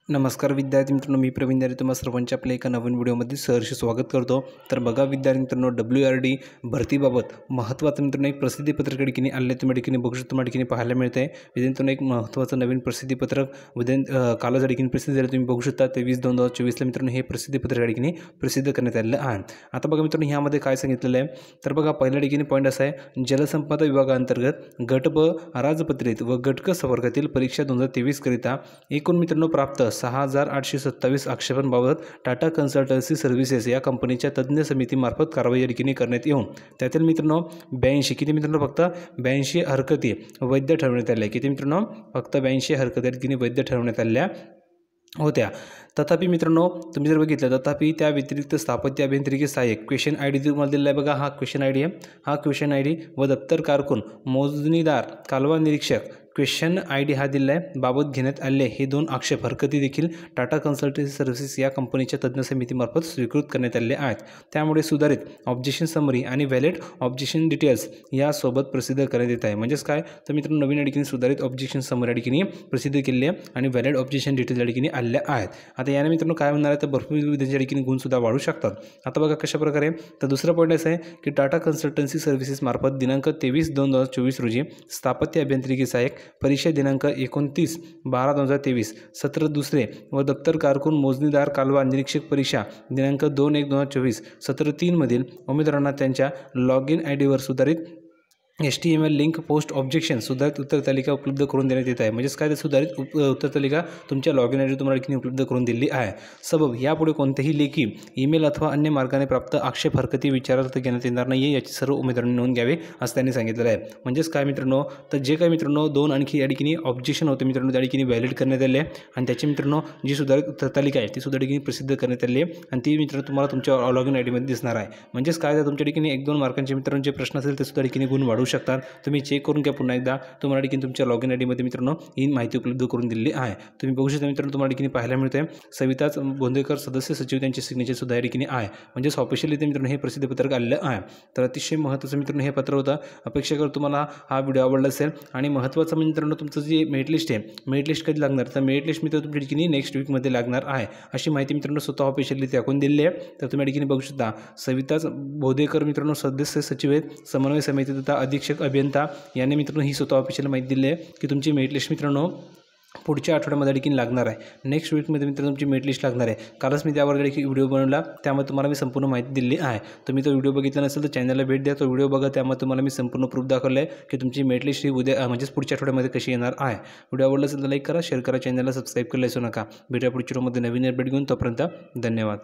नमस्कार विद्यार्थी मित्रांनो, मी प्रवीण दारे तुम्हा सर्वांच्या आपल्या एका नवीन व्हिडिओमध्ये सहर्ष स्वागत करतो। तर बघा विद्यार्थी मित्रांनो, WRD भरतीबाबत महत्त्वाचं मित्रांनो एक प्रसिद्धीपत्रक या ठिकाणी आले तुम्ही ठिकाणी बघू शकता, तुम्हाला ठिकाणी पाहायला मिळते। विद्यार्थ्यांनो एक महत्त्वाचं नवीन प्रसिद्धीपत्रक कालच या ठिकाणी प्रसिद्ध झालं, तुम्ही बघू शकता 23/2/2024 मित्रांनो हे प्रसिद्धीपत्रक या ठिकाणी प्रसिद्ध करण्यात आलेलं आहे। आता बघा मित्रांनो, ह्यामध्ये काय सांगितलेलं आहे तर बघा पहिल्या ठिकाणी पॉईंट असा आहे, जलसंपदा विभागांतर्गत गट ब राजपत्रित व गट क संवर्गातील परीक्षा 2023 करिता एकूण मित्रांनो प्राप्त 6,827 आक्षेपांबाबत टाटा कन्सल्टन्सी सर्व्हिसेस या कंपनीच्या तज्ज्ञ समितीमार्फत कारवाई या ठिकाणी करण्यात येऊन त्यातील मित्रांनो 82 किती मित्रांनो फक्त 82 हरकती वैध ठरवण्यात आल्या। किती मित्रांनो फक्त 82 हरकती या ठिकाणी वैध ठरवण्यात आल्या होत्या। तथापि मित्रांनो तुम्ही जर बघितलं, तथापि त्या व्यतिरिक्त स्थापत्य अभियांत्रिकी सहाय्यक क्वेश्चन ID तुम्हाला दिलेला आहे बघा, हा क्वेश्चन ID आहे, हा क्वेश्चन ID व दप्तर कारकून मोजणीदार कालवा निरीक्षक क्वेश्चन ID हा दिला आहे बाबत घेण्यात आले हे 2 आक्षेप हरकती देखील टाटा कन्सल्टन्सी सर्व्हिसेस या कंपनीच्या तज्ज्ञ समितीमार्फत स्वीकृत करण्यात आले आहेत। त्यामुळे सुधारित ऑब्जेक्शन समरी आणि व्हॅलिड ऑब्जेक्शन डिटेल्स यासोबत प्रसिद्ध करण्यात येत आहे। म्हणजेच काय तर मित्रांनो, नवीन या ठिकाणी सुधारित ऑब्जेक्शन समरी या ठिकाणी प्रसिद्ध केली आहे आणि व्हॅलिड ऑब्जेक्शन डिटेल्स या ठिकाणी आल्या आहेत। आता याने मित्रांनो काय होणार आहे तर भरपूर विद्यार्थ्यांच्या ठिकाणी गुणसुद्धा वाढू शकतात। आता बघा कशा प्रकारे, तर दुसरा पॉईंट असा आहे की टाटा कन्सल्टन्सी सर्व्हिसेस मार्फत दिनांक 23/2/2024 रोजी स्थापत्य अभियांत्रिकी सहाय्यक परीक्षा दिनांक 29/12/2023 सत्र दुसरे व दप्तर कारकून मोजणीदार कालवा निरीक्षक परीक्षा दिनांक 2/1/2024 सत्र 3 मधील उमेदवारांना त्यांच्या लॉग इन ID वर सुधारित HTML लिंक पोस्ट ऑब्जेक्शन सुधारित उत्तर तालिका उपलब्ध करून देण्यात येत आहे। म्हणजेच काय तर सुधारित उत्तर तालिका तुमच्या लॉग इन ID तुम्हाला ठिकाणी उपलब्ध करून दिली आहे। सबब यापुढे कोणत्याही लेखी ईमेल अथवा अन्य मार्गाने प्राप्त आक्षेप हरकती विचारार्थ घेण्यात येणार नाही याची सर्व उमेदवारांनी नोंद घ्यावी असं त्यांनी सांगितलेलं आहे। म्हणजेच काय मित्रांनो, तर जे काय मित्रांनो 2 आणखी या ठिकाणी ऑब्जेक्शन होते मित्रांनो त्या ठिकाणी व्हॅलिड करण्यात आले आणि त्याची मित्रांनो जी सुधारित उत्तर तालिका आहे ती सुद्धा ठिकाणी प्रसिद्ध करण्यात आली आहे आणि ती मित्रांनो तुम्हाला तुमच्या लॉग इन ID मध्ये दिसणार आहे। म्हणजेच काय तर तुमच्या ठिकाणी 1-2 मार्कांचे मित्रांनो जे प्रश्न असेल ते सुद्धा ठिकाणी गुण वाढू शकतात। तुम्ही चेक करून घ्या पुन्हा एकदा, तुम्हाला ठिकाणी तुमच्या लॉग इन ID मध्ये मित्रांनो ही माहिती उपलब्ध करून दिलेली आहे। तुम्ही बघू शकता मित्रांनो, तुम्हाला ठिकाणी पाहायला मिळते सविताच बोंदेकर सदस्य सचिव त्यांचे सिग्नेचर सुद्धा या ठिकाणी आहे। म्हणजेच ऑफिशियली ते मित्रांनो हे प्रसिद्धीपत्रक आलेलं आहे। तर अतिशय महत्त्वाचं मित्रांनो हे पत्र होतं। अपेक्षा करतो तुम्हाला हा व्हिडिओ आवडला असेल आणि महत्त्वाचं मित्रांनो तुमचं जे मेरिट लिस्ट आहे, मेरिट लिस्ट कधी लागणार तर मेरिट लिस्ट मित्रांनो तुमच्या ठिकाणी नेक्स्ट वीकमध्ये लागणार आहे अशी माहिती मित्रांनो स्वतः ऑफिशियली टाकून दिलेली आहे। तर तुम्ही ठिकाणी बघू शकता सविताच बोंदेकर मित्रांनो सदस्य सचिव आहेत समन्वय समिती तथा अधीक्षक अभियंता यांनी मित्रांनो ही स्वतः ऑफिशियल माहिती दिली आहे की तुमची मेरिट लिस्ट मित्रांनो पुढच्या आठवड्यामध्ये देखील लागणार आहे। नेक्स्ट वीकमध्ये मित्रांनो तुमची मेरिट लिस्ट लागणार आहे। कालच मी त्यावर देखील व्हिडिओ बनवला, त्यामध्ये तुम्हाला मी संपूर्ण माहिती दिली आहे। तुम्ही तो व्हिडिओ बघितला नसेल तर चॅनलला भेट द्या, तो व्हिडिओ बघा, त्यामध्ये तुम्हाला मी संपूर्ण प्रूफ दाखवलं आहे की तुमची मेरिट लिस्ट ही उद्या म्हणजेच पुढच्या आठवड्यामध्ये कशी येणार आहे। व्हिडिओ आवडला असेल तर लाईक करा, शेअर करा, चॅनलला सबस्क्राईब करायला विसरू नका। भेटूया पुढच्या व्हिडिओमध्ये नवीन अपडेट घेऊन, तोपर्यंत धन्यवाद।